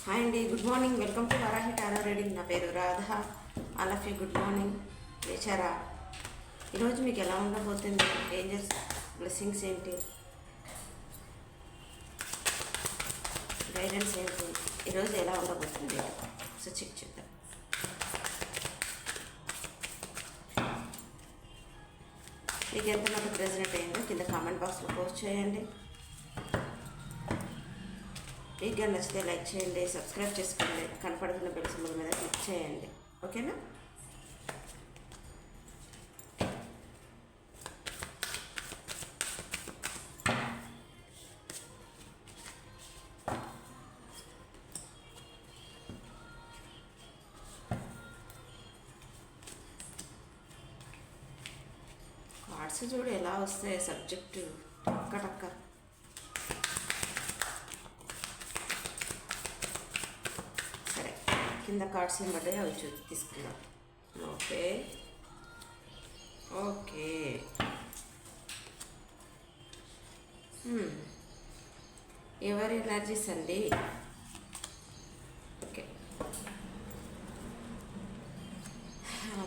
Hi అండి, good morning. Welcome to Varahi tarot reading. నా పేరు Radha. All of you good morning. లేచారా? ఈరోజు మీకు ఎలా ఉండబోతుంది? డేంజర్స్, బ్లెస్సింగ్స్ ఏంటి, గైడెన్స్ ఏంటి, ఈరోజు ఎలా ఉండబోతుంది? సో చెక్ చేద్దాం. మీకు ఎంత నాకు ప్రెజెంట్ అయిందో కింద కామెంట్ బాక్స్లో పోస్ట్ చేయండి. మీకు నచ్చితే లైక్ చేయండి, సబ్స్క్రైబ్ చేసుకోండి, కనపడుతున్న బెల్ సింబల్ మీద క్లిక్ చేయండి. ఓకేనా? కార్డ్స్ చూడు ఎలా వస్తాయి, సబ్జెక్టు టక్క టక్క. కింద కార్డ్స్ బట్టి అవి తీసుకున్నాం. ఓకే ఓకే ఎవరి ఎనర్జీస్ అండి? ఓకే,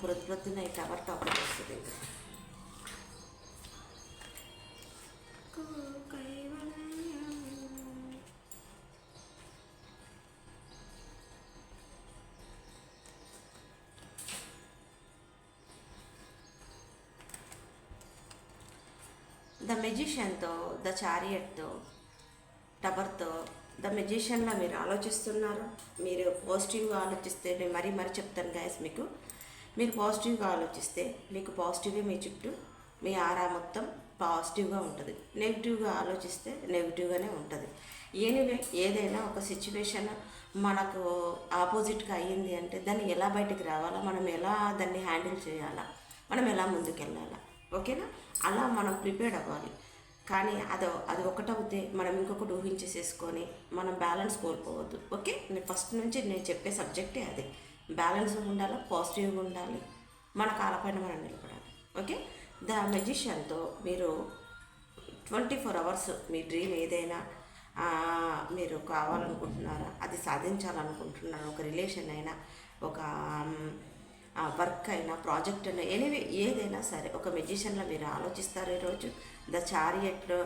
ప్రొద్దున ఈ టవర్ టాపిక్ వస్తుంది. ద మెజిషియన్తో, ద చారియట్తో, టవర్తో, ద మెజిషియన్లో మీరు ఆలోచిస్తున్నారు. మీరు పాజిటివ్గా ఆలోచిస్తే, నేను మరీ చెప్తాను గైస్, మీరు పాజిటివ్గా ఆలోచిస్తే మీకు పాజిటివ్గా మీ చుట్టూ మీ ఆరా మొత్తం పాజిటివ్గా ఉంటుంది. నెగిటివ్గా ఆలోచిస్తే నెగిటివ్గానే ఉంటుంది. ఎనీవే, ఏదైనా ఒక సిచ్యువేషన్ మనకు ఆపోజిట్గా అయ్యింది అంటే దాన్ని ఎలా బయటికి రావాలా, మనం ఎలా దాన్ని హ్యాండిల్ చేయాలా, మనం ఎలా ముందుకెళ్ళాలా, ఓకేనా? అలా మనం ప్రిపేర్డ్ అవ్వాలి. కానీ అది ఒకటవుతే మనం ఇంకొకటి ఊహించేసేసుకొని మనం బ్యాలెన్స్ కోల్పోవద్దు. ఓకే, నేను ఫస్ట్ నుంచి నేను చెప్పే సబ్జెక్టే అది. బ్యాలెన్స్ ఉండాలి, పాజిటివ్గా ఉండాలి, మన కాలపైన మనం నిలబడాలి. ఓకే, ద మెజిషియన్తో మీరు 24 hours మీ డ్రీమ్ ఏదైనా మీరు కావాలనుకుంటున్నారా, అది సాధించాలనుకుంటున్నారా, ఒక రిలేషన్ అయినా, ఒక వర్క్ అయినా, ప్రాజెక్ట్ అయినా, ఎనీవే ఏదైనా సరే ఒక మెజిషియన్లో మీరు ఆలోచిస్తారు. ఈరోజు ద చారియట్లో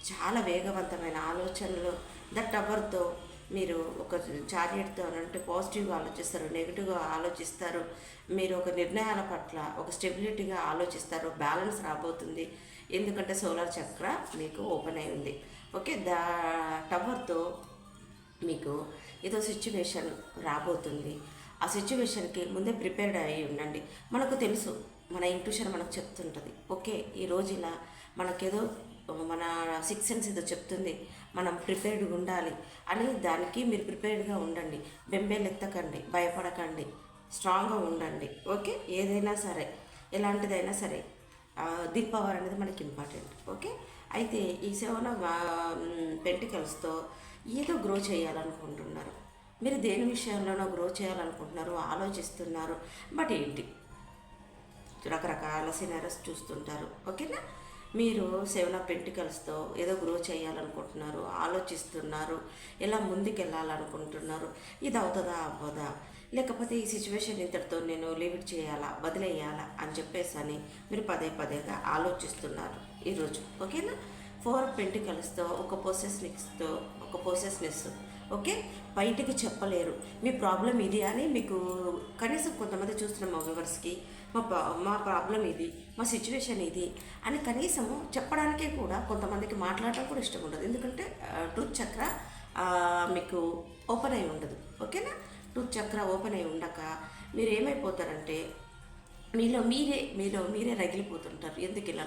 చాలా వేగవంతమైన ఆలోచనలు. ద టవర్తో మీరు ఒక చారియట్తో అంటే పాజిటివ్గా ఆలోచిస్తారు, నెగిటివ్గా ఆలోచిస్తారు. మీరు ఒక నిర్ణయాల పట్ల ఒక స్టెబిలిటీగా ఆలోచిస్తారు. బ్యాలెన్స్ రాబోతుంది, ఎందుకంటే సోలార్ చక్ర మీకు ఓపెన్ అయి ఉంది. ఓకే, ద టవర్తో మీకు ఏదో సిచ్యువేషన్ రాబోతుంది. ఆ సిచ్యువేషన్కి ముందే ప్రిపేర్డ్ అయ్యి ఉండండి. మనకు తెలుసు, మన ఇంట్యూషన్ మనకు చెప్తుంటుంది. ఓకే, ఈరోజు ఇలా మనకేదో మన 6th సెన్స్ ఏదో చెప్తుంది, మనం ప్రిపేర్డ్గా ఉండాలి అని. దానికి మీరు ప్రిపేర్డ్గా ఉండండి. బెంబేలు ఎత్తకండి, భయపడకండి, స్ట్రాంగ్గా ఉండండి. ఓకే, ఏదైనా సరే, ఎలాంటిదైనా సరే దిల్ పవర్ అనేది మనకి ఇంపార్టెంట్. ఓకే, అయితే ఈ 7 of Pentaclesతో ఏదో గ్రో చేయాలనుకుంటున్నారు. మీరు దేని విషయంలోనో గ్రో చేయాలనుకుంటున్నారు, ఆలోచిస్తున్నారు. బట్ ఏంటి, రకరకాల సినారీస్ చూస్తుంటారు. ఓకేనా? మీరు 7 of Pentaclesతో ఏదో గ్రో చేయాలనుకుంటున్నారు, ఆలోచిస్తున్నారు, ఎలా ముందుకెళ్ళాలనుకుంటున్నారు. ఇది అవుతుందా అవ్వదా, లేకపోతే ఈ సిచ్యువేషన్ ఇంతటితో నేను లీవ్ చేయాలా, వదిలేయాలా అని చెప్పేసి అని మీరు పదేగా ఆలోచిస్తున్నారు ఈరోజు. ఓకేనా? 4 of Pentaclesతో ఒక పొసెస్నెస్. ఓకే, బయటికి చెప్పలేరు మీ ప్రాబ్లం ఇది అని. మీకు కనీసం కొంతమంది చూస్తున్నాం మా వ్యూవర్స్కి, మా ప్రాబ్లం ఇది, మా సిచ్యువేషన్ ఇది అని కనీసము చెప్పడానికే కూడా కొంతమందికి మాట్లాడటం కూడా ఇష్టం ఉండదు. ఎందుకంటే ట్రూత్ చక్ర మీకు ఓపెన్ అయి ఉండదు. ఓకేనా? ట్రూత్ చక్ర ఓపెన్ అయి ఉండక మీరు ఏమైపోతారంటే మీలో మీరే రగిలిపోతుంటారు. ఎందుకు ఇలా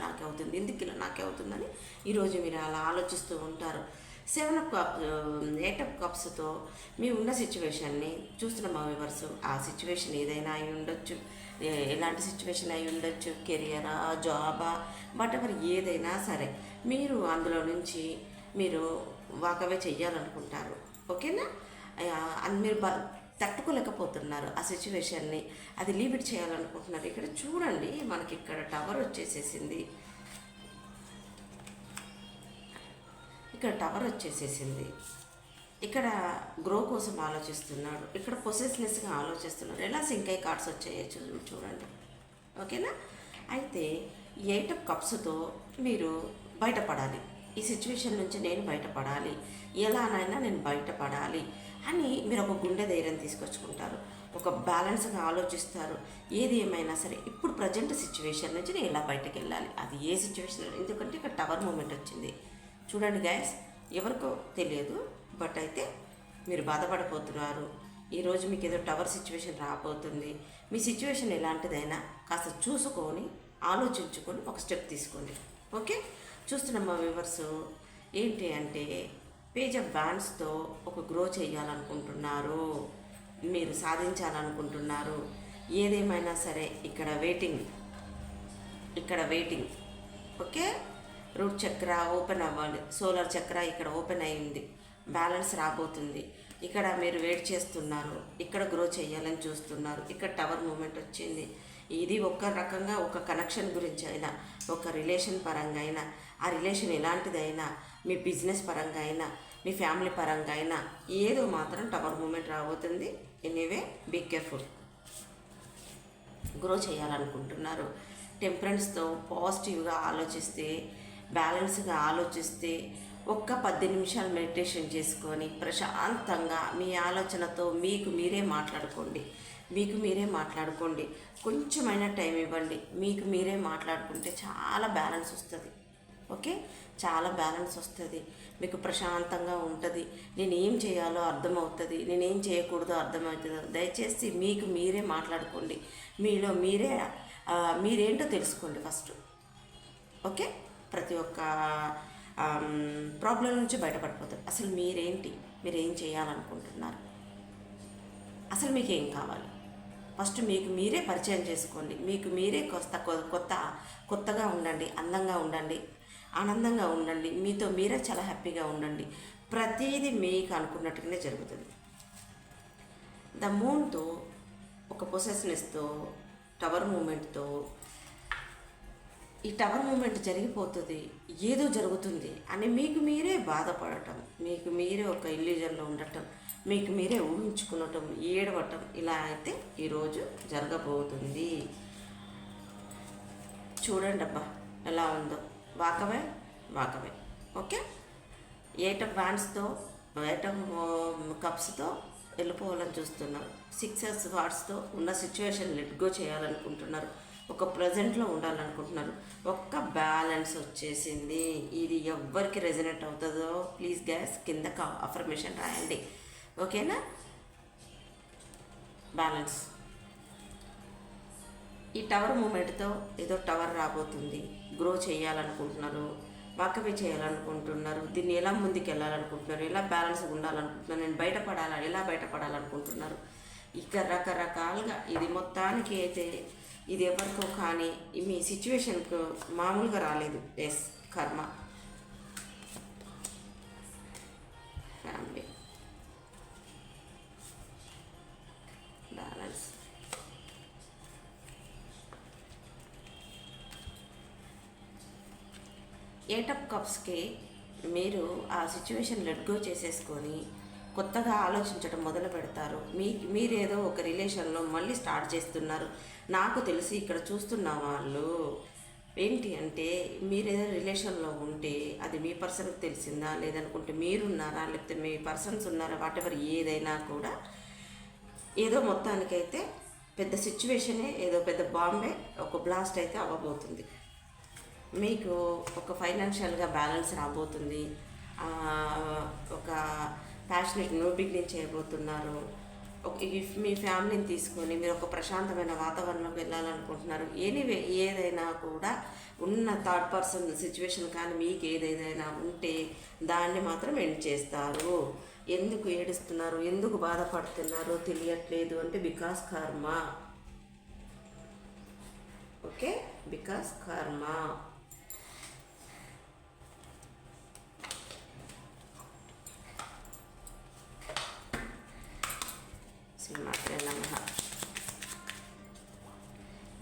నాకే అవుతుందని ఈరోజు మీరు అలా ఆలోచిస్తూ ఉంటారు. 7 of Cups, 8 of Cupsతో మీ ఉన్న సిచ్యువేషన్ని చూస్తున్న మా వ్యూవర్స్, ఆ సిచ్యువేషన్ ఏదైనా అయి ఉండొచ్చు, ఎలాంటి సిచ్యువేషన్ అయి ఉండొచ్చు, కెరియరా, జాబా, బట్ ఎవరు ఏదైనా సరే మీరు అందులో నుంచి మీరు వాకవే చెయ్యాలనుకుంటారు. ఓకేనా? మీరు తట్టుకోలేకపోతున్నారు ఆ సిచ్యువేషన్ని, అది లీవ్ చేయాలనుకుంటున్నారు. ఇక్కడ చూడండి, మనకి ఇక్కడ టవర్ వచ్చేసేసింది. ఇక్కడ టవర్ వచ్చేసేసింది. ఇక్కడ గ్రో కోసం ఆలోచిస్తున్నాడు, ఇక్కడ పొసెస్నెస్గా ఆలోచిస్తున్నాడు. ఎలా సింక్ అయ్యి కార్డ్స్ వచ్చాయో చూడండి. ఓకేనా? అయితే 8 ఆఫ్ కప్స్తో మీరు బయటపడాలి. ఈ సిచ్యువేషన్ నుంచి నేను బయటపడాలి, ఎలానైనా నేను బయటపడాలి అని మీరు ఒక గుండె ధైర్యం తీసుకొచ్చుకుంటారు, ఒక బ్యాలెన్స్గా ఆలోచిస్తారు. ఏది ఏమైనా సరే ఇప్పుడు ప్రజెంట్ సిచ్యువేషన్ నుంచి నేను ఎలా బయటకు వెళ్ళాలి, అది ఏ సిచ్యువేషన్. ఎందుకంటే ఇక్కడ టవర్ మూమెంట్ వచ్చింది చూడండి గైస్. ఎవరికో తెలియదు, బట్ అయితే మీరు బాధపడిపోతున్నారు. ఈరోజు మీకు ఏదో టవర్ సిచ్యువేషన్ రాబోతుంది. మీ సిచ్యువేషన్ ఎలాంటిదైనా కాస్త చూసుకొని ఆలోచించుకొని ఒక స్టెప్ తీసుకోండి. ఓకే, చూస్తున్న మా వ్యూవర్స్ ఏంటి అంటే పేజ్ ఆఫ్ వ్యాండ్స్తో ఒక గ్రో చేయాలనుకుంటున్నారు, మీరు సాధించాలనుకుంటున్నారు. ఏదేమైనా సరే ఇక్కడ వెయిటింగ్. ఓకే, రూట్ చక్ర ఓపెన్ అవ్వాలి, సోలార్ చక్ర ఇక్కడ ఓపెన్ అయింది, బ్యాలెన్స్ రాబోతుంది. ఇక్కడ మీరు వెయిట్ చేస్తున్నారు, ఇక్కడ గ్రో చేయాలని చూస్తున్నారు. ఇక్కడ టవర్ మూమెంట్ వచ్చింది. ఇది ఒక రకంగా ఒక కనెక్షన్ గురించి అయినా, ఒక రిలేషన్ పరంగా అయినా, ఆ రిలేషన్ ఎలాంటిదైనా, మీ బిజినెస్ పరంగా అయినా, మీ ఫ్యామిలీ పరంగా అయినా ఏదో మాత్రం టవర్ మూమెంట్ రాబోతుంది. Anyway be careful. గ్రో చేయాలనుకుంటున్నారు. టెంపరెన్స్తో పాజిటివ్గా ఆలోచిస్తే, బ్యాలెన్స్గా ఆలోచిస్తే, ఒక్క 10 నిమిషాలు మెడిటేషన్ చేసుకొని ప్రశాంతంగా మీ ఆలోచనతో మీకు మీరే మాట్లాడుకోండి. కొంచెమైనా టైం ఇవ్వండి, మీకు మీరే మాట్లాడుకుంటే చాలా బ్యాలెన్స్ వస్తుంది. ఓకే, చాలా బ్యాలెన్స్ వస్తుంది, మీకు ప్రశాంతంగా ఉంటుంది. నేను ఏం చేయాలో అర్థమవుతుంది, నేనేం చేయకూడదో అర్థమవుతుందో. దయచేసి మీకు మీరే మాట్లాడుకోండి, మీలో మీరేంటో తెలుసుకోండి ఫస్ట్. ఓకే, ప్రతి ఒక్క ప్రాబ్లం నుంచి బయటపడిపోతారు. అసలు మీరేంటి, మీరేం చేయాలనుకుంటున్నారు, అసలు మీకు ఏం కావాలి, ఫస్ట్ మీకు మీరే పరిచయం చేసుకోండి. మీకు మీరే కొత్తగా ఉండండి, అందంగా ఉండండి, ఆనందంగా ఉండండి, మీతో మీరే చాలా హ్యాపీగా ఉండండి. ప్రతిదీ మీకు అనుకున్నట్టుగానే జరుగుతుంది. ద మూన్తో ఒక పొసెస్నెస్తో టవర్ మూమెంట్తో ఈ టవర్ మూమెంట్ జరిగిపోతుంది, ఏదో జరుగుతుంది అని మీకు మీరే బాధపడటం, మీకు మీరే ఒక ఇల్యూజన్లో ఉండటం, మీకు మీరే ఊహించుకునటం, ఏడవటం, ఇలా అయితే ఈరోజు జరగబోతుంది. చూడండి అబ్బా ఎలా ఉందో. వాకవే. ఓకే, 8 ఆఫ్ వ్యాండ్స్తో 8 ఆఫ్ కప్స్తో వెళ్ళిపోవాలని చూస్తున్నారు. 6 ఆఫ్ స్వార్డ్స్తో ఉన్న సిచ్యువేషన్ లెట్ గో చేయాలనుకుంటున్నారు. ఒక ప్రజెంట్లో ఉండాలనుకుంటున్నారు. ఒక్క బ్యాలెన్స్ వచ్చేసింది. ఇది ఎవ్వరికి రెజనేట్ అవుతుందో ప్లీజ్ గ్యాస్ కింద అఫర్మేషన్ రాయండి. ఓకేనా? బ్యాలెన్స్. ఈ టవర్ మూమెంట్తో ఏదో టవర్ రాబోతుంది. గ్రో చేయాలనుకుంటున్నారు, వాకవే చేయాలనుకుంటున్నారు, దీన్ని ఎలా ముందుకు వెళ్ళాలనుకుంటున్నారు, ఎలా బ్యాలెన్స్గా ఉండాలనుకుంటున్నారు, నేను ఎలా బయటపడాలనుకుంటున్నారు. ఇక రకరకాలుగా ఇది మొత్తానికి అయితే ఇది ఎవరికో కానీ మీ సిచ్యువేషన్కు మామూలుగా రాలేదు. ఎస్, కర్మ, ఫ్యామిలీ, బ్యాలెన్స్. ఎయిట్ ఆఫ్ కప్స్కి మీరు ఆ సిచ్యువేషన్ లెట్ గో చేసేసుకొని కొత్తగా ఆలోచించడం మొదలు పెడతారు. మీరేదో ఒక రిలేషన్లో మళ్ళీ స్టార్ట్ చేస్తున్నారు. నాకు తెలిసి ఇక్కడ చూస్తున్న వాళ్ళు ఏంటి అంటే మీరేదో రిలేషన్లో ఉంటే అది మీ పర్సన్కి తెలిసిందా, లేదనుకుంటే మీరున్నారా, లేకపోతే మీ పర్సన్స్ ఉన్నారా, వాటెవర్ ఏదైనా కూడా ఏదో మొత్తానికైతే పెద్ద సిచ్యువేషనే, ఏదో పెద్ద బాంబే ఒక బ్లాస్ట్ అయితే అవ్వబోతుంది. మీకు ఒక ఫైనాన్షియల్గా బ్యాలెన్స్ రాబోతుంది. ఒక ప్యాషనెట్ న్యూ బిగినింగ్ చేయబోతున్నారు. మీ ఫ్యామిలీని తీసుకొని మీరు ఒక ప్రశాంతమైన వాతావరణంలోకి వెళ్ళాలనుకుంటున్నారు. ఎనీవే ఏదైనా కూడా ఉన్న థర్డ్ పర్సన్ సిచ్యువేషన్ కానీ మీకు ఏదైనా ఉంటే దాన్ని మాత్రం ఎండ్ చేస్తారు. ఎందుకు ఏడుస్తున్నారు, ఎందుకు బాధపడుతున్నారో తెలియట్లేదు అంటే బికాస్ కర్మ. ఓకే, బికాస్ కర్మ.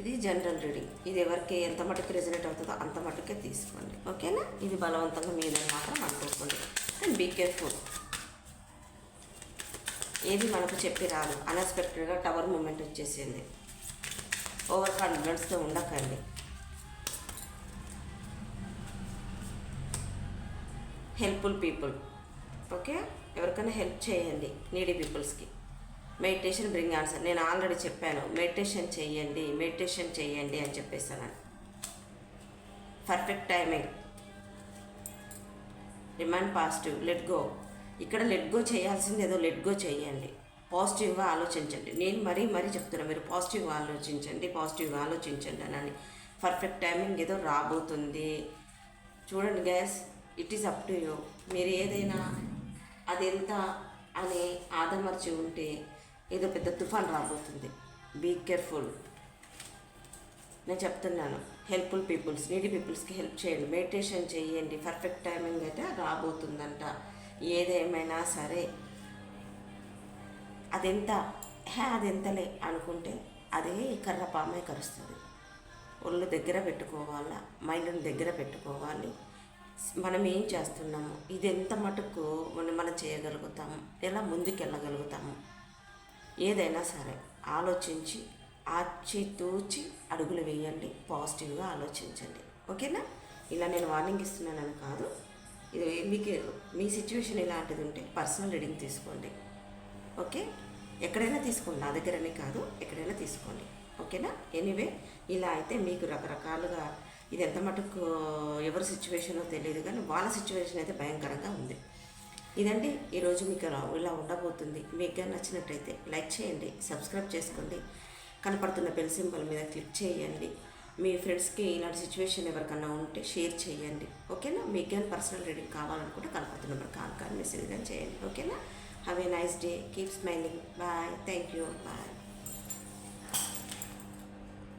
ఇది జనరల్ రీడింగ్. ఇది ఎవరికి ఎంత మటుకు రెజనేట్ అవుతుందో అంత మటుకే తీసుకోండి. ఓకేనా? ఇది బలవంతంగా మీదని మాత్రం అనుకోకండి. And be careful. ఏది మనకు చెప్పి రాదు. అన్ఎక్స్పెక్టెడ్గా టవర్ మూమెంట్ వచ్చేసింది. ఓవర్ కాన్ఫిడెన్స్తో ఉండకండి. Helpful people. ఓకే, ఎవరికైనా హెల్ప్ చేయండి నీడీ పీపుల్స్కి. Meditation bring answer. నేను ఆల్రెడీ చెప్పాను, మెడిటేషన్ చేయండి అని చెప్పేసాను. Perfect timing. Remind positive. Let go. ఇక్కడ లెట్ గో చేయాల్సింది ఏదో లెట్ గో చేయండి. పాజిటివ్గా ఆలోచించండి. నేను మరీ చెప్తున్నాను, మీరు పాజిటివ్గా ఆలోచించండి అని. పర్ఫెక్ట్ టైమింగ్ ఏదో రాబోతుంది. చూడండి gas, it is up to you. మీరు ఏదైనా అదెంత అని ఆదమర్చి ఉంటే ఏదో పెద్ద తుఫాన్ రాబోతుంది. Be careful. నేను చెప్తున్నాను, హెల్ప్ఫుల్ పీపుల్స్, నీడీ పీపుల్స్కి హెల్ప్ చేయండి, మెడిటేషన్ చేయండి. పర్ఫెక్ట్ టైమింగ్ అయితే రాబోతుందంట. ఏదేమైనా సరే అదెంతలే అనుకుంటే అదే కర్రపామే కరుస్తుంది. ఒళ్ళు దగ్గర పెట్టుకోవాలా, మైండ్ని దగ్గర పెట్టుకోవాలి. మనం ఏం చేస్తున్నాము, ఇది ఎంత మటుకు మనం చేయగలుగుతాము, ఎలా ముందుకెళ్ళగలుగుతాము. ఏదైనా సరే ఆలోచించి ఆచితూచి అడుగులు వేయండి. పాజిటివ్గా ఆలోచించండి. ఓకేనా? ఇలా నేను వార్నింగ్ ఇస్తున్నానని కాదు. ఇది మీకు మీ సిచ్యువేషన్ ఇలాంటిది ఉంటే పర్సనల్ రీడింగ్ తీసుకోండి. ఓకే, ఎక్కడైనా తీసుకోండి, నా దగ్గరనే కాదు, ఎక్కడైనా తీసుకోండి. ఓకేనా? ఎనీవే, ఇలా అయితే మీకు రకరకాలుగా ఇది ఎంత మటుకు ఎవరి సిచ్యువేషనో తెలియదు, కానీ వాళ్ళ సిచ్యువేషన్ అయితే భయంకరంగా ఉంది. ఇదండి ఈరోజు మీకు ఇలా ఉండబోతుంది. మీకు నచ్చినట్టయితే లైక్ చేయండి, సబ్స్క్రైబ్ చేసుకోండి, కనపడుతున్న బెల్ సింబల్ మీద క్లిక్ చేయండి. మీ ఫ్రెండ్స్కి ఇలాంటి సిచ్యువేషన్ ఎవరికన్నా ఉంటే షేర్ చేయండి. ఓకేనా? మీకు కానీ పర్సనల్ రీడింగ్ కావాలనుకుంటే కనపడుతున్న నెంబర్ కాల్ కానీ మెసేజ్ కానీ చేయండి. ఓకేనా? Have a nice day. Keep smiling. Bye. Thank you. Bye.